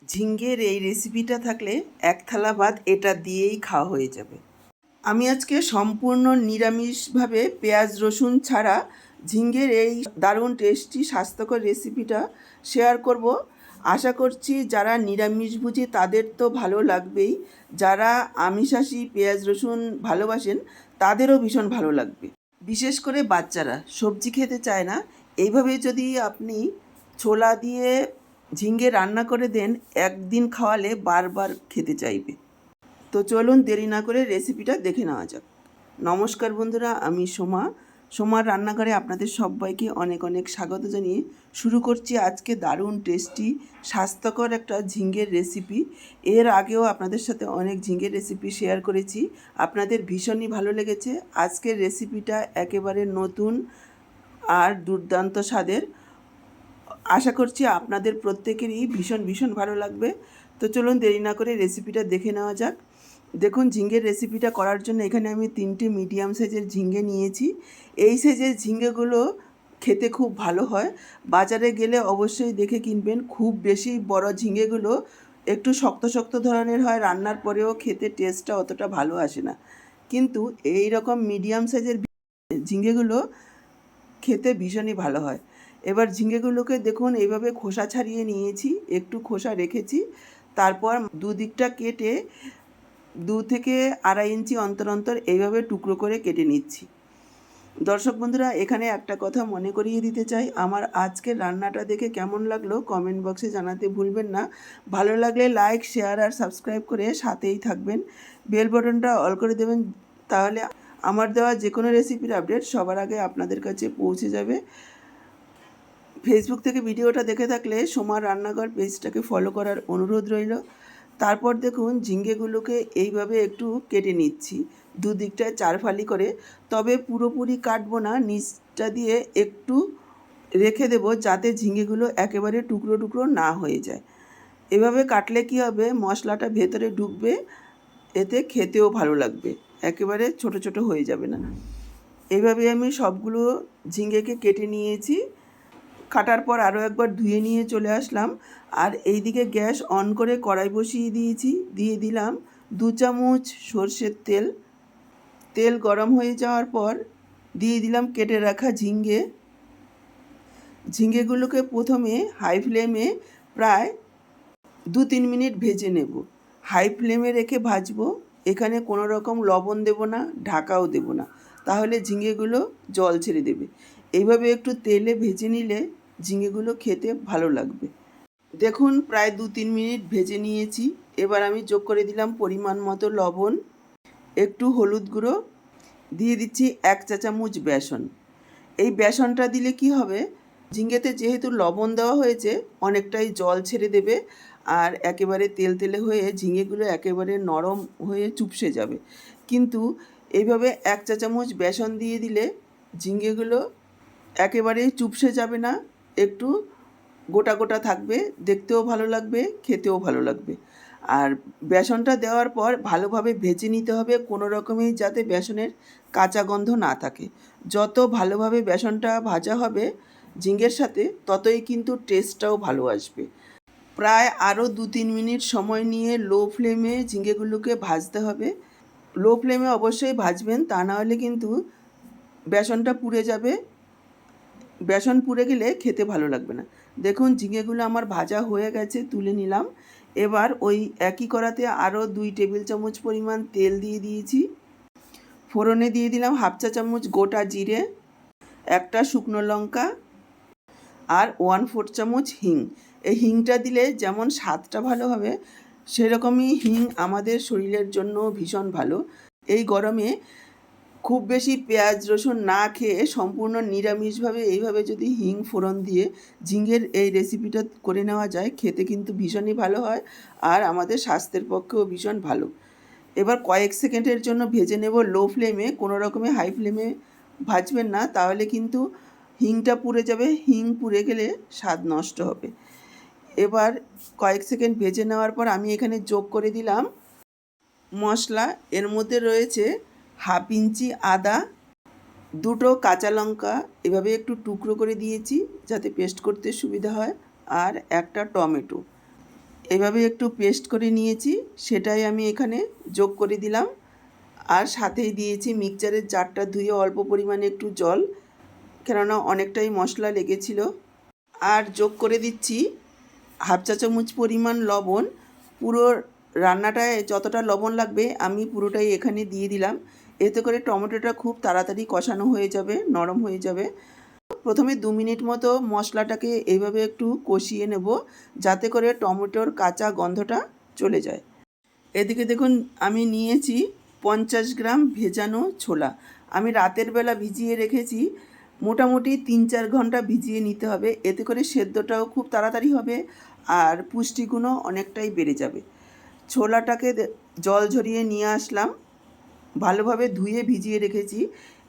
ঝিঙ্গের এই রেসিপিটা থাকলে এক থালা ভাত এটা দিয়েই খাওয়া হয়ে যাবে। আমি আজকে সম্পূর্ণ নিরামিষভাবে পেঁয়াজ রসুন ছাড়া ঝিঙ্গের এই দারুণ টেস্টি স্বাস্থ্যকর রেসিপিটা শেয়ার করব। আশা করছি যারা নিরামিষভোজী তাদের তো ভালো লাগবেই, যারা আমিষাশী পেঁয়াজ রসুন ভালোবাসেন তাদেরও ভীষণ ভালো লাগবে। বিশেষ করে বাচ্চারা সবজি খেতে চায় না, এইভাবে যদি আপনি ছোলা দিয়ে ঝিঙ্গে রান্না করে দেন, একদিন খাওয়ালে বারবার খেতে চাইবে। তো চলুন দেরি না করে রেসিপিটা দেখে নেওয়া যাক। নমস্কার বন্ধুরা, আমি সোমার রান্নাঘরে আপনাদের সবাইকে অনেক অনেক স্বাগত জানিয়ে শুরু করছি আজকে দারুণ টেস্টি স্বাস্থ্যকর একটা ঝিঙ্গের রেসিপি। এর আগেও আপনাদের সাথে অনেক ঝিঙ্গের রেসিপি শেয়ার করেছি, আপনাদের ভীষণই ভালো লেগেছে। আজকের রেসিপিটা একেবারে নতুন আর দুর্দান্ত স্বাদের। আশা করছি আপনাদের প্রত্যেকেরই ভীষণ ভীষণ ভালো লাগবে। তো চলুন দেরি না করে রেসিপিটা দেখে নেওয়া যাক। দেখুন, ঝিঙ্গের রেসিপিটা করার জন্য এখানে আমি 3টে মিডিয়াম সাইজের ঝিঙ্গে নিয়েছি। এই সাইজের ঝিঙ্গেগুলো খেতে খুব ভালো হয়, বাজারে গেলে অবশ্যই দেখে কিনবেন। খুব বেশি বড় ঝিঙ্গেগুলো একটু শক্ত শক্ত ধরনের হয়, রান্নার পরেও খেতে টেস্টটা অতটা ভালো আসে না। কিন্তু এই রকম মিডিয়াম সাইজের ঝিঙ্গেগুলো খেতে ভীষণই ভালো হয়। এবার ঝিঙ্গেগুলোকে দেখুন এইভাবে খোসা ছাড়িয়ে নিয়েছি, একটু খোসা রেখেছি। তারপর দুদিকটা কেটে 2 থেকে 2.5 ইঞ্চি অন্তর অন্তর এইভাবে টুকরো করে কেটে নিচ্ছি। দর্শক বন্ধুরা, এখানে একটা কথা মনে করিয়ে দিতে চাই, আমার আজকের রান্নাটা দেখে কেমন লাগলো কমেন্ট বক্সে জানাতে ভুলবেন না। ভালো লাগলে লাইক, শেয়ার আর সাবস্ক্রাইব করে সাথেই থাকবেন। বেল বাটনটা অল করে দেবেন, তাহলে আমার দেওয়া যে কোনো রেসিপির আপডেট সবার আগে আপনাদের কাছে পৌঁছে যাবে। ফেসবুক থেকে ভিডিওটা দেখে থাকলে সোমার রান্নাঘর পেজটাকে ফলো করার অনুরোধ রইল। তারপর দেখুন ঝিঙ্গেগুলোকে এইভাবে একটু কেটে নিচ্ছি, দুদিকটায় 4 ফালি করে। তবে পুরোপুরি কাটবো না, নিচটা দিয়ে একটু রেখে দেবো যাতে ঝিঙ্গেগুলো একেবারে টুকরো টুকরো না হয়ে যায়। এভাবে কাটলে কি হবে, মশলাটা ভেতরে ঢুকবে, এতে খেতেও ভালো লাগবে, একেবারে ছোট ছোট হয়ে যাবে না। এইভাবে আমি সবগুলো ঝিঙ্গেকে কেটে নিয়েছি। কাটার পর আরও একবার ধুয়ে নিয়ে চলে আসলাম। আর এইদিকে গ্যাস অন করে কড়াই বসিয়ে দিয়েছি, দিয়ে দিলাম 2 চামচ সর্ষের তেল। তেল গরম হয়ে যাওয়ার পর দিয়ে দিলাম কেটে রাখা ঝিঙ্গেগুলোকে প্রথমে হাই ফ্লেমে প্রায় 2-3 মিনিট ভেজে নেব। হাই ফ্লেমে রেখে ভাজবো, এখানে কোনো রকম লবণ দেব না, ঢাকাও দেব না, তাহলে ঝিঙ্গেগুলো জল ছেড়ে দেবে। এইভাবে একটু তেলে ভেজে নিলে ঝিঙ্গেগুলো খেতে ভালো লাগবে। দেখুন, প্রায় 2-3 মিনিট ভেজে নিয়েছি। এবার আমি যোগ করে দিলাম পরিমাণ মতো লবণ, একটু হলুদ গুঁড়ো, দিয়ে দিচ্ছি 1 চা চামচ বেসন। এই বেসনটা দিলে কি হবে, ঝিঙ্গেতে যেহেতু লবণ দেওয়া হয়েছে অনেকটাই জল ছেড়ে দেবে, আর একেবারে তেলতেলে হয়ে ঝিঙ্গেগুলো একেবারে নরম হয়ে চুপসে যাবে। কিন্তু এইভাবে 1 চা চামচ বেসন দিয়ে দিলে ঝিঙ্গেগুলো একেবারেই চুপসে যাবে না, একটু গোটা গোটা থাকবে, দেখতেও ভালো লাগবে, খেতেও ভালো লাগবে। আর বেসনটা দেওয়ার পর ভালোভাবে ভেজে নিতে হবে, কোনো রকমেই যাতে বেসনের কাঁচা গন্ধ না থাকে। যত ভালোভাবে বেসনটা ভাজা হবে ঝিঙ্গের সাথে, ততই কিন্তু টেস্টটাও ভালো আসবে। প্রায় আরও 2-3 মিনিট সময় নিয়ে লো ফ্লেমে ঝিঙ্গেগুলোকে ভাজতে হবে। লো ফ্লেমে অবশ্যই ভাজবেন, তা না হলে কিন্তু বেসনটা পুড়ে যাবে, বেসন পুড়ে গেলে খেতে ভালো লাগবে না। দেখুন, ঝিঙেগুলো আমার ভাজা হয়ে গেছে, তুলে নিলাম। এবার ওই একই কড়াতে আরও 2 টেবিল চামচ পরিমাণ তেল দিয়ে দিয়েছি। ফোড়নে দিয়ে দিলাম 1/2 চা চামচ গোটা জিরে, একটা শুকনো লঙ্কা আর 1/4 চামচ হিং। এই হিংটা দিলে যেমন স্বাদটা ভালো হবে, সেরকমই হিং আমাদের শরীরের জন্য ভীষণ ভালো। এই গরমে খুব বেশি পেঁয়াজ রসুন না খেয়ে সম্পূর্ণ নিরামিষভাবে এইভাবে যদি হিং ফোড়ন দিয়ে ঝিঙ্গের এই রেসিপিটা করে নেওয়া যায়, খেতে কিন্তু ভীষণই ভালো হয়, আর আমাদের স্বাস্থ্যের পক্ষেও ভীষণ ভালো। এবার কয়েক সেকেন্ডের জন্য ভেজে নেব লো ফ্লেমে, কোনো রকমে হাই ফ্লেমে ভাজবেন না, তাহলে কিন্তু হিংটা পুড়ে যাবে, হিং পুড়ে গেলে স্বাদ নষ্ট হবে। এবার কয়েক সেকেন্ড ভেজে নেওয়ার পর আমি এখানে যোগ করে দিলাম মশলা। এর মধ্যে রয়েছে 1/2 ইঞ্চি আদা, 2টো কাঁচা লঙ্কা এভাবে একটু টুকরো করে দিয়েছি যাতে পেস্ট করতে সুবিধা হয়, আর একটা টমেটো। এভাবে একটু পেস্ট করে নিয়েছি, সেটাই আমি এখানে যোগ করে দিলাম। আর সাথেই দিয়েছি মিক্সচারের জারটা ধুয়ে অল্প পরিমাণে একটু জল, কেননা অনেকটাই মশলা লেগেছিল। আর যোগ করে দিচ্ছি হাফ চা চামচ পরিমাণ লবণ। পুরো রান্নাটায় যতটা লবণ লাগবে আমি পুরোটাই এখানে দিয়ে দিলাম। এতে করে টমেটোটা খুব তাড়াতাড়ি কষানো হয়ে যাবে, নরম হয়ে যাবে। প্রথমে 2 মিনিট মতো মশলাটাকে এইভাবে একটু কষিয়ে নেব, যাতে করে টমেটোর কাঁচা গন্ধটা চলে যায়। এদিকে দেখুন আমি নিয়েছি 50 গ্রাম ভেজানো ছোলা। আমি রাতের বেলা ভিজিয়ে রেখেছি, মোটামুটি 3-4 ঘন্টা ভিজিয়ে নিতে হবে। এতে করে সেদ্ধটাও খুব তাড়াতাড়ি হবে আর পুষ্টিগুণও অনেকটাই বেড়ে যাবে। ছোলাটাকে জল ঝরিয়ে নিয়ে আসলাম, ভালোভাবে ধুয়ে ভিজিয়ে রেখেছি।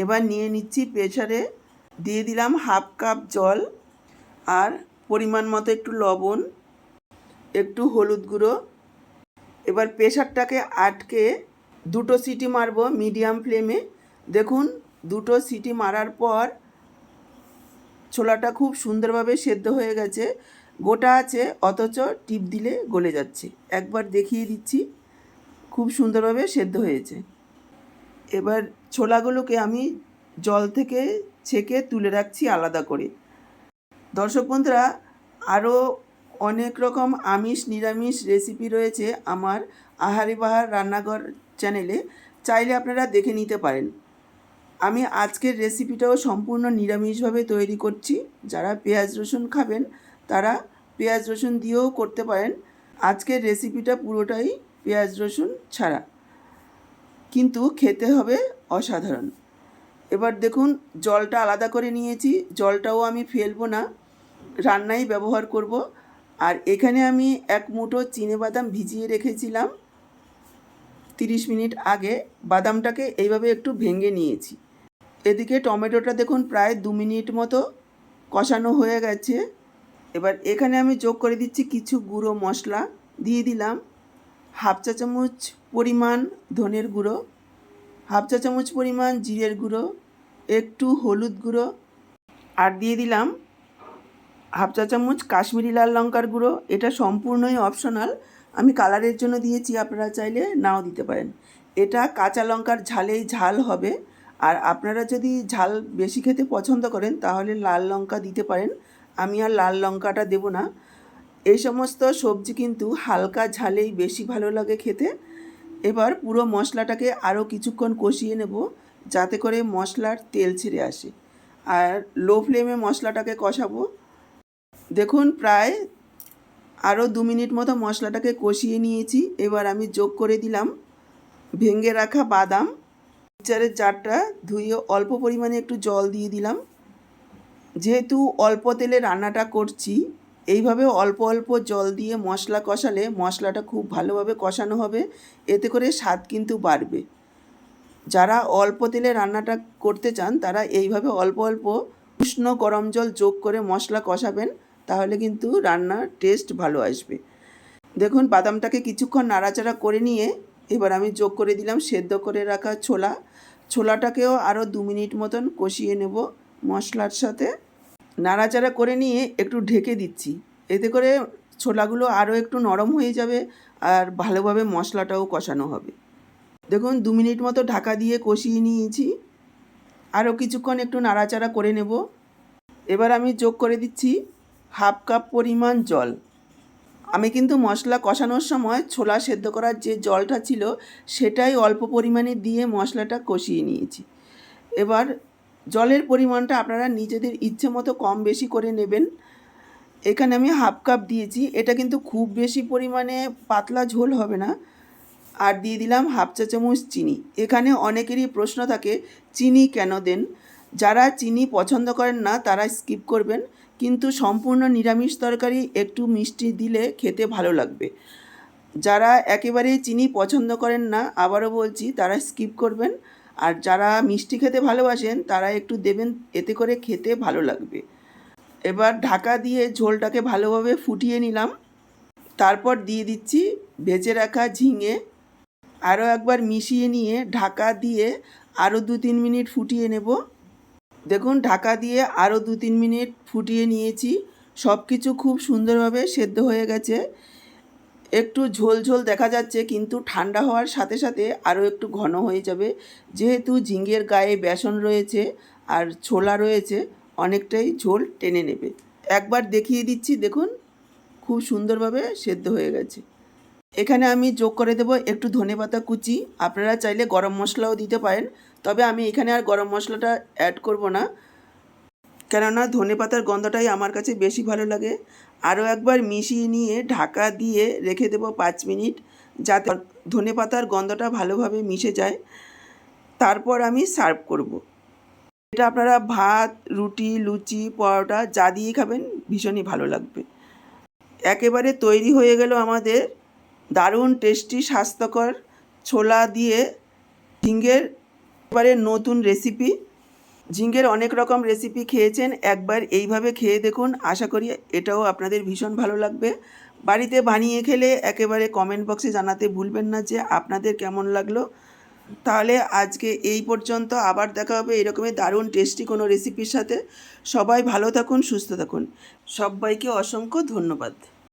এবার নিয়ে নিচ্ছি প্রেসারে, দিয়ে দিলাম হাফ কাপ জল আর পরিমাণ মতো একটু লবণ, একটু হলুদ গুঁড়ো। এবার প্রেসারটাকে আটকে 2টো সিটি মারবো মিডিয়াম ফ্লেমে। দেখুন 2টো সিটি মারার পর ছোলাটা খুব সুন্দরভাবে সেদ্ধ হয়ে গেছে, গোটা আছে অথচ টিপ দিলে গলে যাচ্ছে। একবার দেখিয়ে দিচ্ছি, খুব সুন্দরভাবে সেদ্ধ হয়েছে। এবার ছোলাগুলোকে আমি জল থেকে ছেঁকে তুলে রাখছি আলাদা করে। দর্শক বন্ধুরা, আরও অনেক রকম আমিষ নিরামিষ রেসিপি রয়েছে আমার আহারি বাহার রান্নাঘর চ্যানেলে, চাইলে আপনারা দেখে নিতে পারেন। আমি আজকের রেসিপিটাও সম্পূর্ণ নিরামিষভাবে তৈরি করছি। যারা পেঁয়াজ রসুন খাবেন তারা পেঁয়াজ রসুন দিয়েও করতে পারেন। আজকের রেসিপিটা পুরোটাই পেঁয়াজ রসুন ছাড়া, কিন্তু খেতে হবে অসাধারণ। এবার দেখুন জলটা আলাদা করে নিয়েছি, জলটাও আমি ফেলবো না, রান্নায় ব্যবহার করব। আর এখানে আমি 1 মুঠো চিনেবাদাম ভিজিয়ে রেখেছিলাম 30 মিনিট আগে। বাদামটাকে এইভাবে একটু ভেঙে নিয়েছি। এদিকে টমেটোটা দেখুন প্রায় 2 মিনিট মতো কষানো হয়ে গেছে। এবার এখানে আমি যোগ করে দিচ্ছি কিছু গুঁড়ো মশলা। দিয়ে দিলাম হাফ চা চামচ পরিমাণ ধনের গুঁড়ো, হাফ চা চামচ পরিমাণ জিরের গুঁড়ো, একটু হলুদ গুঁড়ো, আর দিয়ে দিলাম হাফ চা চামচ কাশ্মীরি লাল লঙ্কার গুঁড়ো। এটা সম্পূর্ণই অপশনাল, আমি কালারের জন্য দিয়েছি, আপনারা চাইলে নাও দিতে পারেন। এটা কাঁচা লঙ্কার ঝালেই ঝাল হবে। আর আপনারা যদি ঝাল বেশি খেতে পছন্দ করেন তাহলে লাল লঙ্কা দিতে পারেন, আমি আর লাল লঙ্কাটা দেব না। এই সমস্ত সবজি কিন্তু হালকা ঝালেই বেশি ভালো লাগে খেতে। এবার পুরো মশলাটাকে আরও কিছুক্ষণ কষিয়ে নেব, যাতে করে মশলার তেল ছেড়ে আসে। আর লো ফ্লেমে মশলাটাকে কষাবো। দেখুন প্রায় আরও 2 মিনিট মতো মশলাটাকে কষিয়ে নিয়েছি। এবার আমি যোগ করে দিলাম ভেঙে রাখা বাদাম। মিক্সচারের জারটা ধুয়ে অল্প পরিমাণে একটু জল দিয়ে দিলাম। যেহেতু অল্প তেলে রান্নাটা করছি, এইভাবে অল্প অল্প জল দিয়ে মশলা কষালে মশলাটা খুব ভালোভাবে কষানো হবে, এতে করে স্বাদ কিন্তু বাড়বে। যারা অল্প তেলে রান্নাটা করতে চান তারা এইভাবে অল্প অল্প উষ্ণ গরম জল যোগ করে মশলা কষাবেন, তাহলে কিন্তু রান্নার টেস্ট ভালো আসবে। দেখুন বাদামটাকে কিছুক্ষণ নাড়াচাড়া করে নিয়ে এবার আমি যোগ করে দিলাম সেদ্ধ করে রাখা ছোলাটাকেও আরও 2 মিনিট মতন কষিয়ে নেব মশলার সাথে। নাড়াচাড়া করে নিয়ে একটু ঢেকে দিচ্ছি, এতে করে ছোলাগুলো আরও একটু নরম হয়ে যাবে আর ভালোভাবে মশলাটাও কষানো হবে। দেখুন 2 মিনিট মতো ঢাকা দিয়ে কষিয়ে নিয়েছি, আরও কিছুক্ষণ একটু নাড়াচাড়া করে নেব। এবার আমি যোগ করে দিচ্ছি হাফ কাপ পরিমাণ জল। আমি কিন্তু মশলা কষানোর সময় ছোলা সেদ্ধ করার যে জলটা ছিল সেটাই অল্প পরিমাণে দিয়ে মশলাটা কষিয়ে নিয়েছি। এবার জলের পরিমাণটা আপনারা নিজেদের ইচ্ছে মতো কম বেশি করে নেবেন। এখানে আমি হাফ কাপ দিয়েছি, এটা কিন্তু খুব বেশি পরিমাণে পাতলা ঝোল হবে না। আর দিয়ে দিলাম হাফ চা চামচ চিনি। এখানে অনেকেরই প্রশ্ন থাকে চিনি কেন দেন। যারা চিনি পছন্দ করেন না তারা স্কিপ করবেন, কিন্তু সম্পূর্ণ নিরামিষ তরকারি একটু মিষ্টি দিলে খেতে ভালো লাগবে। যারা একেবারেই চিনি পছন্দ করেন না, আবারও বলছি, তারা স্কিপ করবেন। আর যারা মিষ্টি খেতে ভালোবাসেন তারা একটু দেবেন, এতে করে খেতে ভালো লাগবে। এবার ঢাকা দিয়ে ঝোলটাকে ভালোভাবে ফুটিয়ে নিলাম। তারপর দিয়ে দিচ্ছি ভেজে রাখা ঝিঙে। আরও একবার মিশিয়ে নিয়ে ঢাকা দিয়ে আরও 2-3 মিনিট ফুটিয়ে নেব। দেখুন ঢাকা দিয়ে আরও 2-3 মিনিট ফুটিয়ে নিয়েছি, সব কিছু খুব সুন্দরভাবে সেদ্ধ হয়ে গেছে। একটু ঝোল ঝোল দেখা যাচ্ছে, কিন্তু ঠান্ডা হওয়ার সাথে সাথে আরও একটু ঘন হয়ে যাবে, যেহেতু ঝিঙের গায়ে বেসন রয়েছে আর ছোলা রয়েছে, অনেকটাই ঝোল টেনে নেবে। একবার দেখিয়ে দিচ্ছি, দেখুন খুব সুন্দরভাবে সেদ্ধ হয়ে গেছে। এখানে আমি যোগ করে দেবো একটু ধনেপাতা কুচি। আপনারা চাইলে গরম মশলাও দিতে পারেন, তবে আমি এখানে আর গরম মশলাটা অ্যাড করব না, কেননা ধনেপাতার গন্ধটাই আমার কাছে বেশি ভালো লাগে। আরও একবার মিশিয়ে নিয়ে ঢাকা দিয়ে রেখে দেবো 5 মিনিট, যাতে ধনেপাতার গন্ধটা ভালোভাবে মিশে যায়। তারপর আমি সার্ভ করব। এটা আপনারা ভাত, রুটি, লুচি, পরোটা যা দিয়ে খাবেন ভীষণই ভালো লাগবে। একেবারে তৈরি হয়ে গেল আমাদের দারুণ টেস্টি স্বাস্থ্যকর ছোলা দিয়ে ঝিঙের এবারে নতুন রেসিপি। ঝিঙের অনেক রকম রেসিপি খেয়েছেন, একবার এইভাবে খেয়ে দেখুন, আশা করি এটাও আপনাদের ভীষণ ভালো লাগবে। বাড়িতে বানিয়ে খেলে একেবারে কমেন্ট বক্সে জানাতে ভুলবেন না যে আপনাদের কেমন লাগলো। তাহলে আজকে এই পর্যন্ত, আবার দেখা হবে এরকমই দারুণ টেস্টি কোনো রেসিপির সাথে। সবাই ভালো থাকুন, সুস্থ থাকুন। সবাইকে অসংখ্য ধন্যবাদ।